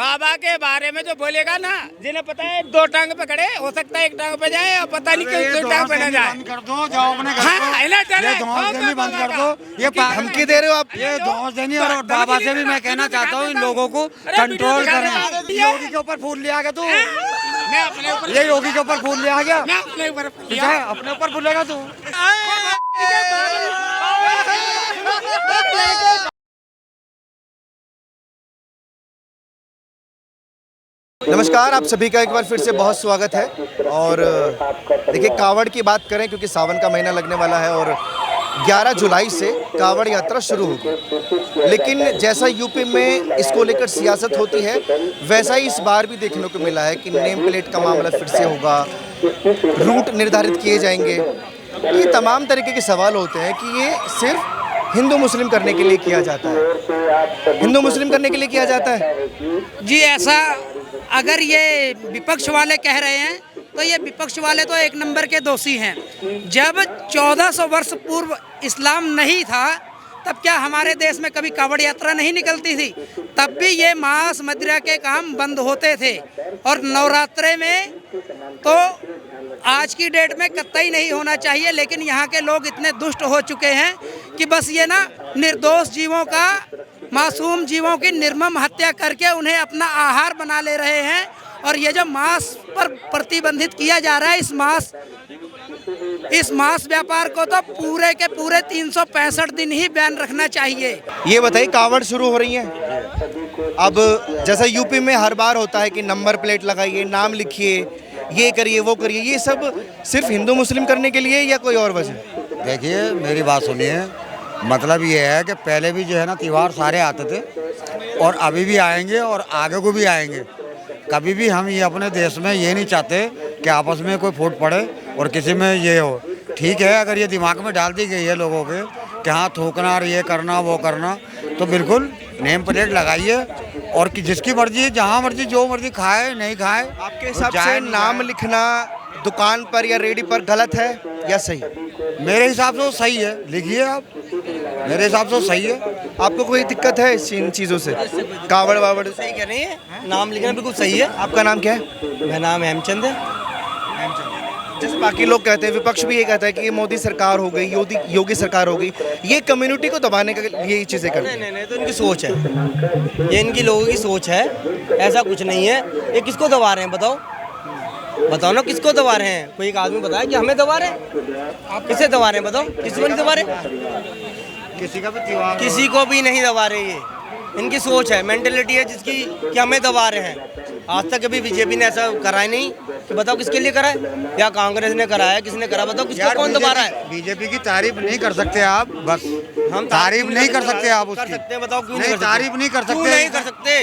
बाबा के बारे में जो बोलेगा ना, जिन्हें पता है दो टांग पे खड़े हो सकता है एक टांग पे जाए और पता नहीं किस टांग पे ना जाए। बंद कर दो, जाओ अपने घर को। ये धौंस देनी बंद कर दो। ये धमकी दे रहे हो आप? ये धौंस देनी। और बाबा से भी मैं कहना चाहता हूँ इन लोगों को कंट्रोल करें। योगी के ऊपर फूल लिया गया तू, मैं अपने ऊपर, ये योगी के ऊपर फूल लिया गया, मैं अपने ऊपर अपने ऊपर फूलेगा तू। नमस्कार, आप सभी का एक बार फिर से बहुत स्वागत है। और देखिए, कावड़ की बात करें क्योंकि सावन का महीना लगने वाला है और 11 जुलाई से कावड़ यात्रा शुरू होगी। लेकिन जैसा यूपी में इसको लेकर सियासत होती है, वैसा ही इस बार भी देखने को मिला है कि नेम प्लेट का मामला फिर से होगा, रूट निर्धारित किए जाएंगे। ये तमाम तरीके के सवाल होते हैं कि ये सिर्फ हिंदू मुस्लिम करने के लिए किया जाता है, हिंदू मुस्लिम करने के लिए किया जाता है। जी, ऐसा अगर ये विपक्ष वाले कह रहे हैं तो ये विपक्ष वाले तो एक नंबर के दोषी हैं। जब 1400 वर्ष पूर्व इस्लाम नहीं था, तब क्या हमारे देश में कभी कावड़ यात्रा नहीं निकलती थी? तब भी ये मांस मदिरा के काम बंद होते थे। और नवरात्रे में तो आज की डेट में कतई नहीं होना चाहिए, लेकिन यहाँ के लोग इतने दुष्ट हो चुके हैं कि बस ये ना निर्दोष जीवों का, मासूम जीवों की निर्मम हत्या करके उन्हें अपना आहार बना ले रहे हैं। और ये जो मांस पर प्रतिबंधित किया जा रहा है, इस मांस व्यापार को तो पूरे के पूरे 365 दिन ही बैन रखना चाहिए। ये बताइए, कावड़ शुरू हो रही है। अब जैसा यूपी में हर बार होता है कि नंबर प्लेट लगाइए, नाम लिखिए, ये करिए, वो करिए, ये सब सिर्फ हिंदू मुस्लिम करने के लिए या कोई और वजह? देखिए, मेरी बात सुनिए। मतलब ये है कि पहले भी जो है ना त्यौहार सारे आते थे और अभी भी आएंगे और आगे को भी आएंगे। कभी भी हम ये अपने देश में ये नहीं चाहते कि आपस में कोई फूट पड़े और किसी में ये हो। ठीक है, अगर ये दिमाग में डाल दी गई है लोगों के कि हाँ थूकना और ये करना वो करना, तो बिल्कुल नेम प्लेट लगाइए और कि जिसकी मर्जी, जहाँ मर्जी, जो मर्जी खाए नहीं खाए। आपके हिसाब से नाम लिखना दुकान पर या रेडी पर गलत है या सही? मेरे हिसाब से सही है, लिखिए आप। मेरे हिसाब से सही है। आपको कोई दिक्कत है इन चीज़ों से? कावड़ वावड़ सही कह रही है, नाम लिखना बिल्कुल सही है। आपका नाम क्या है? मेरा नाम हेमचंद है। जैसे बाकी लोग कहते हैं, विपक्ष भी ये कहता है कि ये मोदी सरकार हो गई, योगी सरकार हो गई, ये कम्युनिटी को दबाने का ये चीज़ें करते हैं। नहीं, तो इनकी सोच है, ये इनकी लोगों की सोच है। ऐसा कुछ नहीं है। ये किसको दबा रहे हैं बताओ ना, किसको दबा रहे हैं? कोई एक आदमी बताया कि हमें दबा रहे हैं। आप किसे दबा रहे हैं बताओ? किसी को नहीं दबा रहे, किसी का भी त्योहार, किसी को भी नहीं दबा रहे। ये इनकी सोच है, मेंटेलिटी है जिसकी कि हमें दबा रहे हैं। आज तक कभी बीजेपी ने ऐसा कराया नहीं कि बताओ किसके लिए करा है, या कांग्रेस ने कराया, किसने करा? बताओ किसको कौन दबा रहा है? बीजेपी की तारीफ नहीं कर सकते आप, बस हम तारीफ नहीं कर सकते आप उसकी। कर सकते हैं, बताओ क्यों नहीं, तारीफ नहीं कर सकते। क्यों नहीं कर सकते?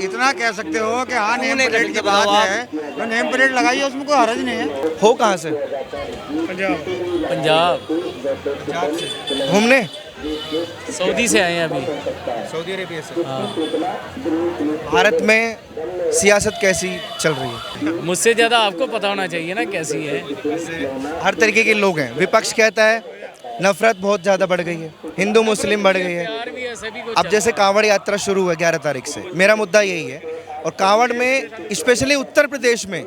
इतना कह सकते हो कि हाँ नेम नहीं कर प्लेट सकते, की बात बताओ है तो नेम प्लेट लगाइए, उसमें कोई हर्ज नहीं है। हो कहाँ से? पंजाब घूमने? सऊदी से आए हैं अभी। सऊदी अरेबिया से। भारत में सियासत कैसी चल रही है? मुझसे ज़्यादा आपको पता होना चाहिए ना कैसी है। हर तरीके के लोग हैं। विपक्ष कहता है नफरत बहुत ज़्यादा बढ़ गई है, हिंदू मुस्लिम बढ़ गई है। प्यार भी है, सभी को अब जैसे कांवड़ यात्रा शुरू हुआ 11 तारीख से, मेरा मुद्दा यही है। और कांवड़ में स्पेशली उत्तर प्रदेश में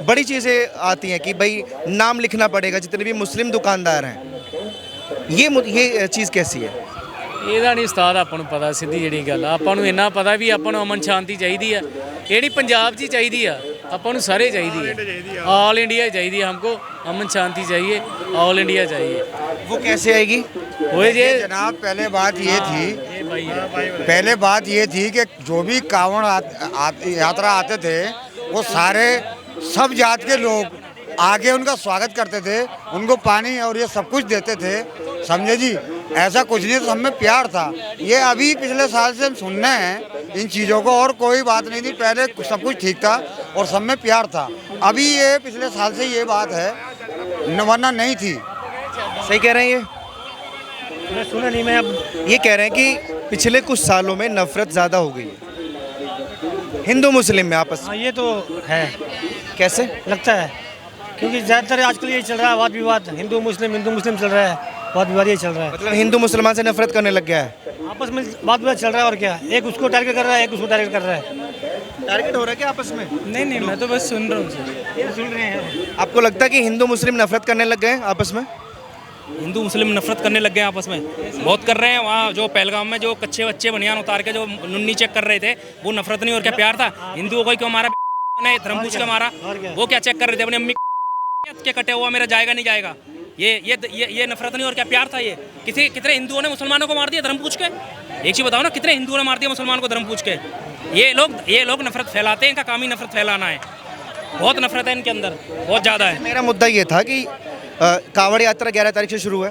बड़ी चीज़ें आती हैं कि भाई नाम लिखना पड़ेगा, जितने भी मुस्लिम दुकानदार हैं। ये चीज़ कैसी है? ਇਹਦਾ ਨਹੀਂ ਉਸਤਾਦ ਆਪਾਂ ਨੂੰ ਪਤਾ, ਸਿੱਧੀ ਜਿਹੜੀ ਗੱਲ ਆ। ਆਪਾਂ ਨੂੰ ਇੰਨਾ ਪਤਾ ਵੀ ਆਪਾਂ ਨੂੰ ਅਮਨ ਸ਼ਾਂਤੀ ਚਾਹੀਦੀ ਆ। ਜਿਹੜੀ ਪੰਜਾਬ 'ਚ ਹੀ ਚਾਹੀਦੀ ਆ, ਆਪਾਂ ਨੂੰ ਸਾਰੇ ਚਾਹੀਦੀ ਆ। ऑल इंडिया चाहिए हमको, अमन शांति चाहिए, ऑल इंडिया चाहिए। वो कैसे आएगी? वो जे जनाब, पहले बात ये थी, ये भाई है। पहले बात ये थी कि जो भी कांवड़ यात्रा आते थे वो सारे सब जात के लोग आगे उनका स्वागत करते थे, उनको पानी और ये सब कुछ देते थे, समझे जी। ऐसा कुछ नहीं, तो सब में प्यार था। ये अभी पिछले साल से हम सुनने हैं इन चीज़ों को, और कोई बात नहीं थी। पहले सब कुछ ठीक था और सब में प्यार था। अभी ये पिछले साल से ये बात है, वरना नहीं थी। सही कह रहे हैं ये? मैं सुना नहीं। मैं अब ये कह रहे हैं कि पिछले कुछ सालों में नफरत ज़्यादा हो गई है हिंदू मुस्लिम में आपस में। हाँ, ये तो है, कैसे लगता है, क्योंकि ज़्यादातर आजकल ये चल रहा है वाद विवाद, हिंदू मुस्लिम चल रहा है, वाद विवाद ये चल रहा है। मतलब हिंदू मुसलमान से नफरत करने लग गया है। आपस में वाद विवाद चल रहा है और क्या। एक उसको टारगेट कर रहा है, एक उसको टारगेट कर रहा है। टारगेट हो रहा है क्या आपस में? नहीं मैं तो बस सुन रहा हूँ सुन रहे हैं। आपको लगता है कि हिंदू मुस्लिम नफरत करने लग गए हैं आपस में? हिंदू मुस्लिम नफरत करने लग गए हैं आपस में, बहुत कर रहे हैं। वहाँ जो पहलगाम में जो कच्चे बच्चे बनियान उतार के जो नुन्नी चेक कर रहे थे, वो नफरत नहीं और क्या प्यार था? हिंदुओं को क्यों मारा ने धर्म पूछ के मारा? वो क्या चेक कर रहे थे अपनी अम्मी के कटे हुआ मेरा जाएगा नहीं जाएगा? ये नफरत नहीं और क्या प्यार था? ये कितने हिंदुओं ने मुसलमानों को मार दिया धर्म पूछ के? एक चीज बताओ ना, कितने हिंदुओं ने मार दिया मुसलमान को धर्म पूछ के? ये लोग नफरत फैलाते हैं, इनका काम ही नफरत फैलाना है। बहुत नफरत है इनके अंदर, बहुत ज़्यादा है। मेरा मुद्दा ये था कि कांवड़ यात्रा 11 तारीख से शुरू है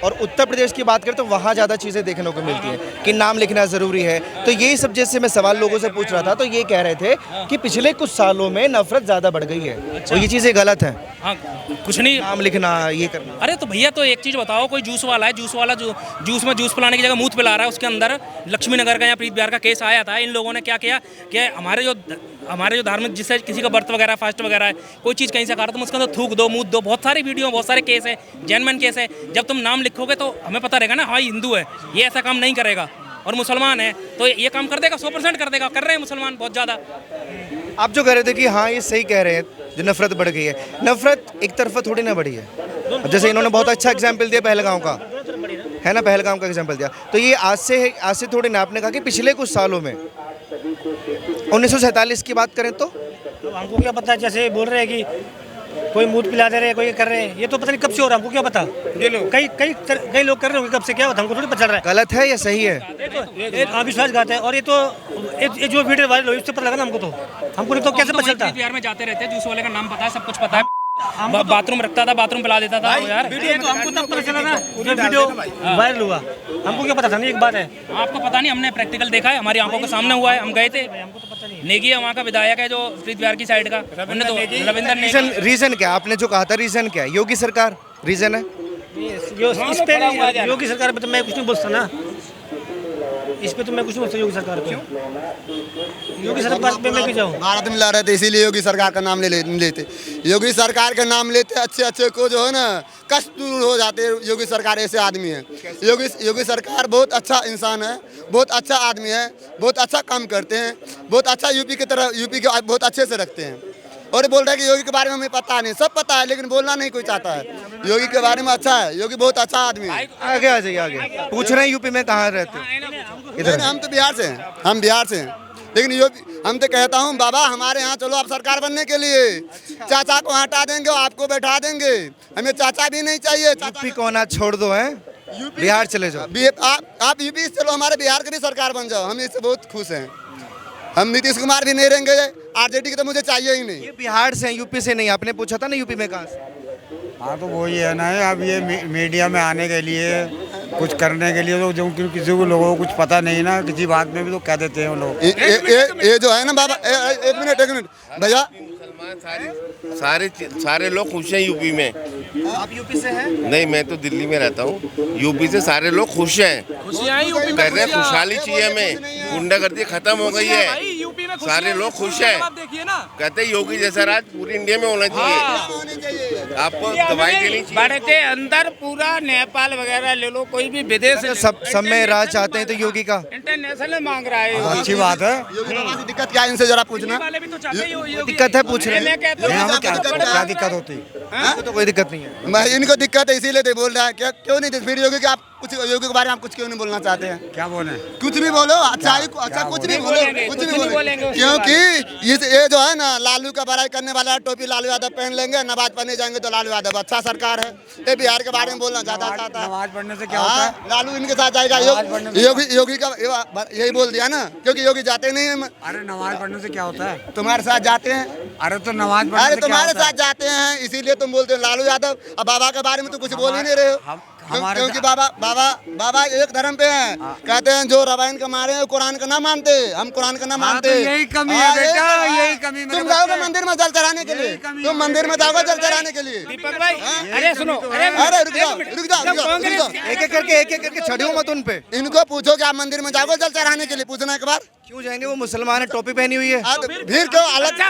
और उत्तर प्रदेश की बात करें तो वहाँ ज़्यादा चीज़ें देखने को मिलती हैं कि नाम लिखना ज़रूरी है। तो यही सब जैसे मैं सवाल लोगों से पूछ रहा था तो ये कह रहे थे कि पिछले कुछ सालों में नफरत ज़्यादा बढ़ गई है। तो ये चीज़ें गलत हैं। हाँ, कुछ नहीं, नाम लिखना ये करना। अरे तो भैया तो एक चीज़ बताओ, कोई जूस वाला है, जूस वाला जो जूस में जूस पिलाने की जगह मूत पिला रहा है, उसके अंदर लक्ष्मी नगर का या प्रीत बिहार का केस आया था। इन लोगों ने क्या किया कि हमारे जो धार्मिक जिससे किसी का बर्थ वगैरह फास्ट वगैरह है, कोई चीज़ कहीं से आ रहा तुम उसके अंदर थूक दो, मूत दो। बहुत सारी वीडियो, बहुत सारे केस है, जेनमैन केस है। जब तुम नाम लिखोगे तो हमें पता रहेगा ना, हाँ हिंदू है, ये ऐसा काम नहीं करेगा। और मुसलमान है तो ये काम कर देगा, 100% कर देगा। कर रहे हैं मुसलमान बहुत ज़्यादा। आप जो कह रहे थे कि हाँ ये सही कह रहे हैं, जो नफरत बढ़ गई है, नफरत एक तरफा थोड़ी ना बढ़ी है। जैसे इन्होंने बहुत अच्छा एग्जाम्पल दिया पहलगाम का, है ना, पहलगाम का एग्जाम्पल दिया। तो ये आज से थोड़ी ना, आपने कहा कि पिछले कुछ सालों में 1947 की बात करें तो हमको क्या पता, जैसे बोल रहे हैं कि कोई मूत पिला दे रहे हैं, कोई कर रहे हैं, ये तो पता नहीं कब से हो रहा है, हमको क्या पता। ये लोग कई लोग कर रहे होंगे, कब से क्या होता हमको थोड़ी पता चल रहा है। गलत है या सही है? ये तो विश्वासघात है। और ये तो ये जो वीडियो वायरल हुई उससे पता लगा ना हमको, तो हमको नहीं तो कैसे पता चलता। बिहार में जाते रहते हैं, जूस वाले का नाम पता है, सब कुछ पता है। बाथरूम रखता था, बाथरूम पिला देता था यार। वीडियो तो हमको तब पता चला ना, जो वीडियो वायरल हुआ, हमको क्या पता था। नहीं, एक बात है, आपको पता नहीं, हमने प्रैक्टिकल देखा है, हमारी आंखों के सामने हुआ है, हम गए थे। नेगी है वहाँ का विधायक है जो प्रीत बिहार की साइड का, उन्होंने तो रविंदर नेगी। रीजन क्या, आपने जो कहा था रीजन क्या है? योगी सरकार रीजन है इस पे नहीं, योगी सरकार पे तो मैं कुछ नहीं बोलता ना, इस पे तो मैं कुछ नहीं बोलता। योगी सरकार पे, योगी सरकार पे मैं क्यों जाऊँ? भारत में लड़ रहे थे इसीलिए योगी सरकार का नाम लेते। योगी सरकार का नाम लेते अच्छे को जो है ना कष्ट दूर हो जाते। योगी सरकार ऐसे आदमी है। योगी सरकार बहुत अच्छा इंसान है, बहुत अच्छा आदमी है, बहुत अच्छा काम करते हैं, बहुत अच्छा यूपी के बहुत अच्छे से रखते हैं। और ये बोल रहा है कि योगी के बारे में हमें पता नहीं, सब पता है लेकिन बोलना नहीं कोई चाहता है। योगी के बारे में अच्छा है, योगी बहुत अच्छा आदमी है। आगे आ जाइए, आगे पूछ रहे हैं यूपी में कहाँ रहते हो? इधर हम तो बिहार से हैं, हम बिहार से हैं। लेकिन हम तो कहता हूँ बाबा हमारे यहाँ चलो आप सरकार बनने के लिए, चाचा को हटा देंगे और आपको बैठा देंगे। हमें चाचा भी नहीं चाहिए। यूपी को ना छोड़ दो, है बिहार चले जाओ। आप यूपी से चलो, हमारे बिहार की भी सरकार बन जाओ, हम इससे बहुत खुश हैं। हम नीतीश कुमार भी नहीं रहेंगे, आरजेडी की तो मुझे चाहिए ही नहीं। ये बिहार से हैं, यूपी से नहीं। आपने पूछा था ना यूपी में कहाँ से? हाँ तो वही है ना, अब ये मीडिया में आने के लिए कुछ करने के लिए तो जो किसी को लोगों को कुछ पता नहीं ना, किसी बात में भी तो कह देते हैं वो लोग। ये जो है ना बाबा, एक मिनट भैया, सारे लोग खुश हैं यूपी में। आप यूपी से हैं? नहीं, मैं तो दिल्ली में रहता हूँ। यूपी से सारे लोग खुश हैं, कह रहे हैं खुशहाली चाहिए हमें, गुंडागर्दी खत्म हो गई है, सारे लोग खुश हैं। कहते हैं योगी जैसा राज पूरी इंडिया में होना चाहिए। आपको दवाई देनी चाहिए। बढ़ते अंदर पूरा नेपाल वगैरह ले लो, कोई भी विदेश सब में राज चाहते हैं तो योगी का इंटरनेशनल मांग रहा है। अच्छी बात है। दिक्कत क्या है इनसे जरा पूछना। दिक्कत है, पूछ रहे हैं। क्या दिक्कत होती है? तो कोई दिक्कत नहीं है। मैं इनको दिक्कत है इसीलिए तो बोल रहा है। क्या क्यों नहीं? फिर योगी के आप कुछ योगी के बारे में आप कुछ क्यों नहीं बोलना चाहते हैं? क्या बोले? कुछ भी बोलो, अच्छा कुछ भी बोलो, कुछ भी बोलेंगे। क्योंकि ये जो है ना लालू का बड़ाई करने वाला, टोपी लालू यादव पहन लेंगे, नमाज पढ़ने जाएंगे तो लालू यादव अच्छा सरकार है। ये बिहार के बारे में बोलना चाहता है। नमाज पढ़ने से क्या होता है? लालू इनके साथ जाएगा। योगी का यही बोल दिया ना, क्योंकि योगी जाते नहीं है। अरे नमाज पढ़ने से क्या होता है? तुम्हारे साथ जाते हैं। अरे तो नमाज पढ़ने से तुम्हारे साथ जाते हैं, इसीलिए तुम बोलते हो लालू यादव। अब बाबा के बारे में तो कुछ बोल ही नहीं रहे हो, क्योंकि बाबा एक धर्म पे हैं। कहते हैं जो रवायन का मारे कुरान का ना मानते, हम कुरान का ना मानते। यही कमी है बेटा, यही कमी। तुम जाओगे मंदिर में जल चढ़ाने के लिए, तुम मंदिर में जाओगे जल चढ़ाने के लिए। दीपक भाई, अरे सुनो, अरे रुक जाओ, एक एक करके चढ़ो मत उन पे। इनको पूछो कि आप मंदिर में जाओगे जल चढ़ाने के लिए, पूछना एक बार। क्यों जाएंगे? वो मुसलमान है, टोपी पहनी हुई है। फिर क्यों अलग?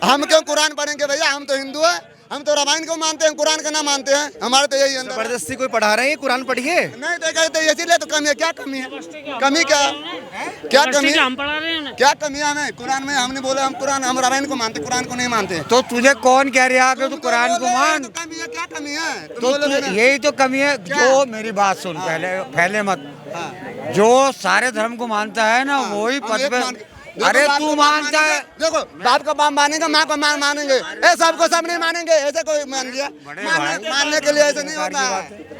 हम क्यों कुरान पढ़ेंगे भैया? हम तो हिंदू है, हम तो रामायण को मानते हैं, कुरान का ना मानते हैं। हमारे तो यही अंदर है। जबरदस्ती कोई पढ़ा रहे हैं, कुरान पढ़िए। नहीं तो कहते इसीलिए तो कमी है। क्या कमी है? कमी क्या क्या कमी है? हम पढ़ा रहे हैं क्या कमी है हमें? कुरान में हमने बोला हम कुरान, हम रामायण को मानते, कुरान को नहीं मानते। तो तुझे कौन कह रहा है कि तू कुरान को मान? तो कमी है, क्या कमी है? तो यही तो कमी है। जो मेरी बात सुन, पहले फैले मत। जो सारे धर्म को मानता है ना वही पद पे। अरे तू मानता है, देखो बाप का बाप मानेंगे, माँ का माँ मानेंगे, ए सबको सब नहीं मानेंगे। ऐसे कोई मान लिया? मानने के लिए ऐसे नहीं होता है।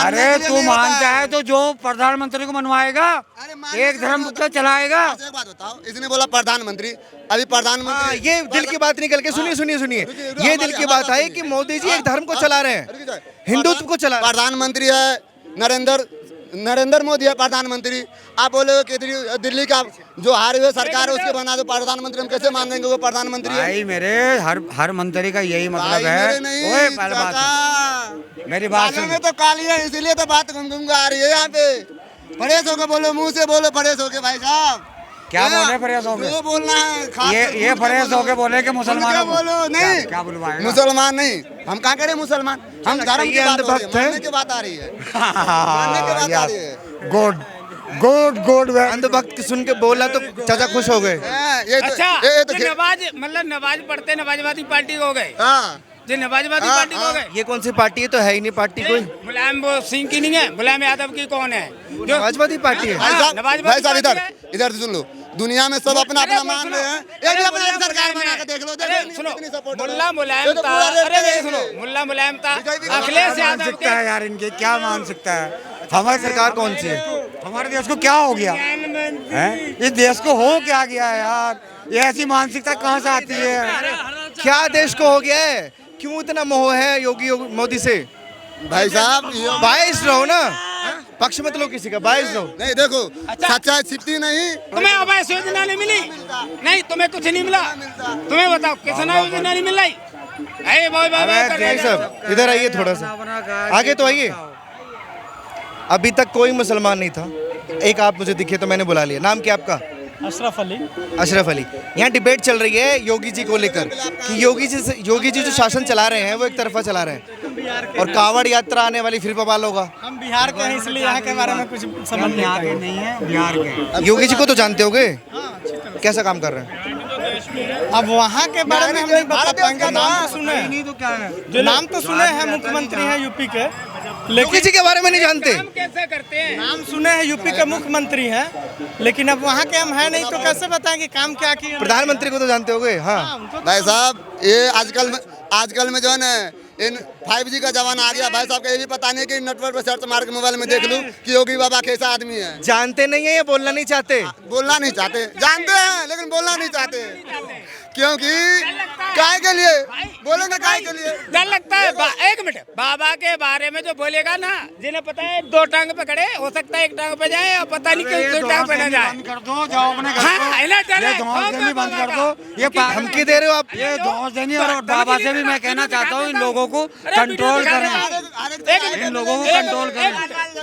अरे तू मानता है तो जो प्रधानमंत्री को मनवाएगा, एक धर्म को चलाएगा। एक बात बताओ, इसने बोला प्रधानमंत्री, अभी प्रधानमंत्री ये दिल की बात निकल के सुनिए। ये दिल की बात है कि मोदी जी एक धर्म को चला रहे हैं, हिंदुत्व को चला। प्रधानमंत्री है नरेंद्र मोदी है प्रधानमंत्री। आप बोले कि दिल्ली का जो हारे हुए सरकार है उसके बना दो प्रधानमंत्री, हम कैसे मान देंगे वो प्रधानमंत्री है? भाई मेरे हर मंत्री का यही मतलब है। ओए पहले बात मेरी बात सुन। में तो काली है, इसीलिए तो बात घूम आ रही है यहाँ पे। परहेज होके बोलो, मुंह से बोलो परहेज होके भाई साहब। क्या बोले परहेज होके? जो बोलना है ये परहेज होके बोले कि मुसलमानों को बोलो। नहीं क्या बुलवाएगा? मुसलमान नहीं, हम कहाँ करें मुसलमान, हम धर्म की बात हो रही है, मानने की बात आ रही है, मानने की बात आ रही है। Good good good. अंधभक्त सुन के बोला तो चाचा खुश हो गए। अच्छा तो नवाज मतलब नमाज पढ़ते नमाजवादी पार्टी हो गए। जो नमाजवादी पार्टी हो गए। ये कौन सी पार्टी है? तो है ही नहीं पार्टी कोई। मुलायम सिंह की नहीं है, मुलायम यादव की कौन है? जो समाजवादी पार्टी है। भाई साहब इधर सुन लो, दुनिया में सब अपना अपना मान रहे हैं। ये भी अपना सरकार बना के देख लो। सुनो, मुल्ला मुलायम था। अरे सुनो, मुल्ला मुलायम था, अखिलेश यादव सकता है यार, इनके क्या मान सकता है? हमारी सरकार कौन सी है? हमारे देश को क्या हो गया है? इस देश को हो क्या गया है यार? ये ऐसी मानसिकता कहाँ से आती है? क्या देश को हो गया है? क्यों इतना मोह है योगी मोदी से? भाई साहब बाइस रहो ना, पक्ष मत लो किसी का, बाइस रहो। नहीं देखो सच्चाई छिपती नहीं। तुम्हें आवास योजना नहीं मिली? नहीं तुम्हें कुछ नहीं मिला? तुम्हें बताओ किसान योजना नहीं मिल रही? सब इधर आइए, थोड़ा सा आगे तो आइए। अभी तक कोई मुसलमान नहीं था, एक आप मुझे दिखे तो मैंने बुला लिया। नाम क्या आपका? अशरफ अली। अशरफ अली। यहाँ डिबेट चल रही है योगी जी को लेकर कि योगी जी जो शासन चला रहे हैं वो एक तरफा चला रहे हैं, और कांवड़ यात्रा आने वाली फिर बवाल होगा। हम बिहार के हैं इसलिए यहाँ के बारे में कुछ समझ नहीं है। बिहार के योगी जी को तो जानते होगे, कैसा काम कर रहे हैं? अब वहाँ के बारे में हम नहीं बता पाएंगे। नाम तो सुने, नहीं तो क्या है? जो नाम तो सुने हैं, मुख्यमंत्री हैं यूपी के, योगी जी के बारे में नहीं जानते। कैसे करते हैं? नाम सुने हैं, यूपी के मुख्यमंत्री हैं, लेकिन अब वहाँ के हम हैं नहीं तो कैसे बताएंगे काम क्या किए। प्रधानमंत्री को तो जानते होगे। हाँ भाई साहब ये आजकल में जो है ना इन 5G का जमाना आ गया। भाई साहब का ये भी पता नहीं कि नेटवर्क पर सर्च मार के मोबाइल में देख लूं कि योगी बाबा कैसा आदमी है। जानते नहीं है, ये बोलना नहीं चाहते। बोलना नहीं चाहते, जानते हैं लेकिन बोलना नहीं चाहते, क्योंकि काय के लिए बोलेंगे, काय के लिए डर लगता है। एक मिनट, बाबा के बारे में जो बोलेगा ना, जिन्हें पता है दो टांग पे खड़े हो सकता है एक टांग पे जाए, और पता नहीं किस टांग पे ना जाए। बंद कर दो, जाओ अपने घर को। ये धौंसदेनी बंद कर दो। ये धमकी दे रहे हो आप? ये धौंसदेनी। और बाबा से भी मैं कहना चाहता हूँ इन लोगों को कंट्रोल करें, इन लोगों को कंट्रोल करें।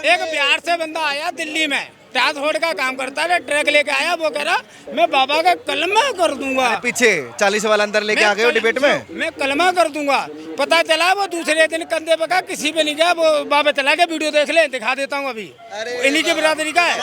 एक बिहार से बंदा आया दिल्ली में, ट्रांसपोर्ट का काम करता है, ट्रक लेके आया, वो कह रहा मैं बाबा का कलमा कर दूंगा। पीछे 40 वाला अंदर लेके आ गए हो डिबेट में। मैं कलमा कर दूंगा। पता चला वो दूसरे दिन कंधे पे का किसी पे नहीं गया, वो बाबा चला गया। वीडियो देख ले, दिखा देता हूँ अभी। इन्हीं की बिरादरी का है।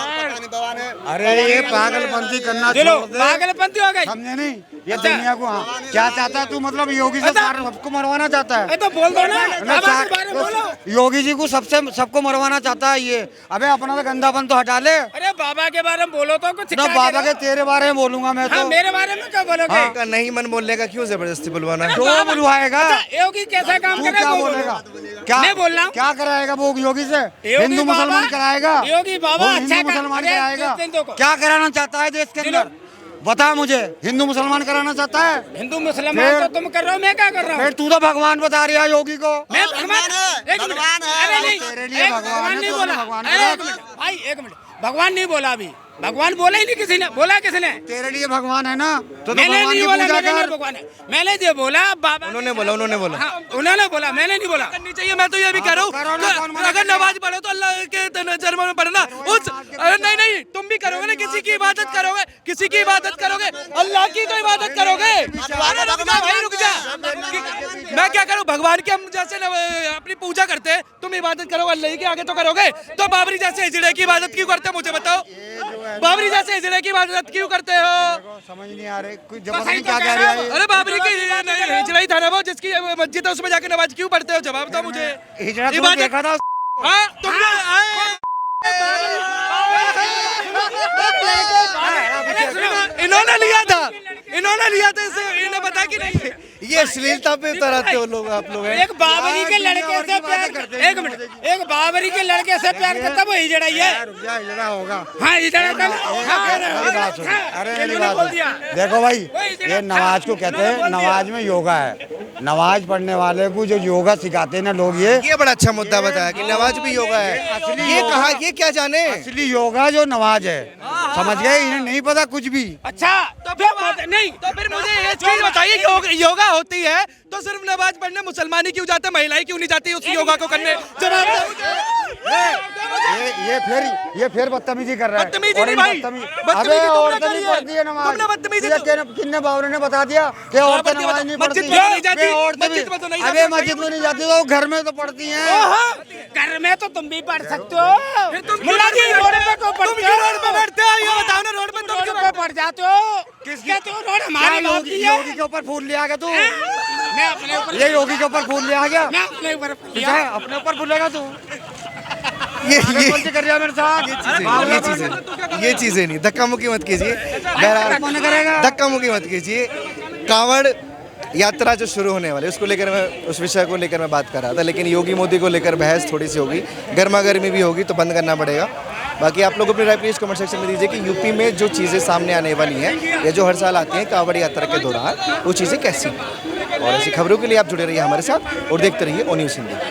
अरे ये पागलपंती करना चलो, छोड़ दे। पागलपंती हो गई, समझे नहीं? ये दुनिया को क्या चाहता है तू? मतलब योगी से सबको मरवाना चाहता है? तो बोल दो ना, बाबा के बारे में बोलो। योगी जी को सबको मरवाना चाहता है ये। अबे अपना तो गंदापन तो हटा ले। अरे बाबा के बारे में बोलो तो कुछ। ना बाबा के तेरे बारे में बोलूंगा मैं तो। मेरे बारे में क्या बोलोगे? नहीं मन बोलने का क्यों जबरदस्ती बुलवाना? जो बुलवाएगा योगी कैसा काम करेगा? क्या बोलेगा? क्या मैं बोल रहा हूँ, क्या कराएगा वो योगी से? हिंदू मुसलमान कराएगा? योगी बाबा अच्छा मुसलमान कराएगा? क्या कराना चाहता है देश के अंदर? बता मुझे, हिंदू मुसलमान कराना चाहता है? हिंदू मुसलमान तो तुम कर रहे हो, मैं क्या कर रहा हूँ? फिर तू तो भगवान बता रही है योगी को। मैं भगवान तेरे लिए भगवान नहीं बोला। भाई एक मिनट, भगवान नहीं बोला अभी। भगवान बोला ही नहीं किसी ने। बोला किसने? तेरे लिए भगवान है ना, तो मैंने भगवान नहीं की बोला, पूजा मैंने कर। भगवान है। मैंने जो बोला बाबा उन्होंने बोला। उन्होंने बोला, मैंने नहीं बोला। करनी चाहिए। मैं तो ये भी कह रहा हूँ, अगर नमाज पढ़ो तो अल्लाह के नजर में पढ़ना। उस नहीं, तुम भी करोगे ना, किसी की इबादत करोगे, किसी की इबादत करोगे, अल्लाह की तो इबादत करोगे। रुक जा, मैं क्या करूँ? भगवान की हम जैसे अपनी पूजा करते हैं, तुम इबादत करो अल्लाह की, आगे तो करोगे। तो बाबरी जैसे हिजड़े की इबादत क्यों करते हो मुझे बताओ? बाबरी जैसे हिजड़े की इबादत क्यों करते हो? समझ नहीं आ रही कुछ जबरदस्ती क्या कह रहे हैं। अरे बाबरी की हिजड़ा ही था ना वो, जिसकी मस्जिद है उसमें जाके नमाज क्यों पढ़ते हो? जवाब दो मुझे। हिजड़ा तो देखा था। हाँ तुमने इन्होंने लिया था इसे, इन्हें पता कि नहीं। ये अश्लीलता पे उतर आते हो लोग, आप लोग हैं। एक बाबरी के लड़के से प्यार करते, एक मिनट, एक बाबरी के लड़के से प्यार करता वो हिजड़ा ही है। हिजड़ा होगा। हाँ हिजड़ा मेरी बात सुन, अरे मेरी बात सुन। देखो भाई, ये नमाज को कहते हैं, नमाज में योगा है। नमाज पढ़ने वाले को जो योगा सिखाते हैं ना लोग, ये बड़ा अच्छा मुद्दा बताया कि नमाज भी योगा है। ये कहा, ये क्या जाने असली योगा जो नमाज है, समझ गए? इन्हें नहीं पता कुछ भी। अच्छा तो फिर मुझे ये चीज बताइए, योगा होती है तो सिर्फ नमाज पढ़ने मुसलमान ही क्यों जाते, महिलाएं क्यों नहीं जाती उस योगा को करने? जवाब ये फिर बदतमीजी कर रहा है। बदतमीजी नहीं भाई, अबे औरतें नहीं पढ़ती है नमाज। तुमने बदतमीजी किन्ने बाबरों ने बता दिया कि औरतें नमाज नहीं पढ़ती? औरतें भी, अबे मस्जिद में नहीं जाती तो घर में तो पढ़ती हैं। घर में तो तुम भी पढ़ सकते हो। मुल्ला जी रोड पे को पढ़ते हो? रोड पे बैठते हो, ये बताओ ना, रोड पे तुम रोड पे पढ़ जाते हो? कहते हो रोड हमारी होती है। योगी के ऊपर फूल लिया क्या तू? मैं अपने ऊपर, ये योगी के ऊपर फूल लिया क्या? मैं अपने ऊपर अपने ऊपर फूलेगा तू? ये कर रहा मेरे साथ। ये चीजें नहीं, धक्का मुक्की मत कीजिए। बहरहाल धक्का मुक्की मत कीजिए। कांवड़ यात्रा जो शुरू होने वाली है उसको लेकर मैं, उस विषय को लेकर मैं बात कर रहा था, लेकिन योगी मोदी को लेकर बहस थोड़ी सी होगी, गर्मा गर्मी भी होगी, तो बंद करना पड़ेगा। बाकी आप लोग अपनी राय प्लीज कमेंट सेक्शन में दीजिए कि यूपी में जो चीज़ें सामने आने वाली हैं या जो हर साल आती हैं कांवड़ यात्रा के दौरान, वो चीज़ें कैसी हैं। और ऐसी खबरों के लिए आप जुड़े रहिए हमारे साथ और देखते रहिए ओ न्यूज़ हिंदी।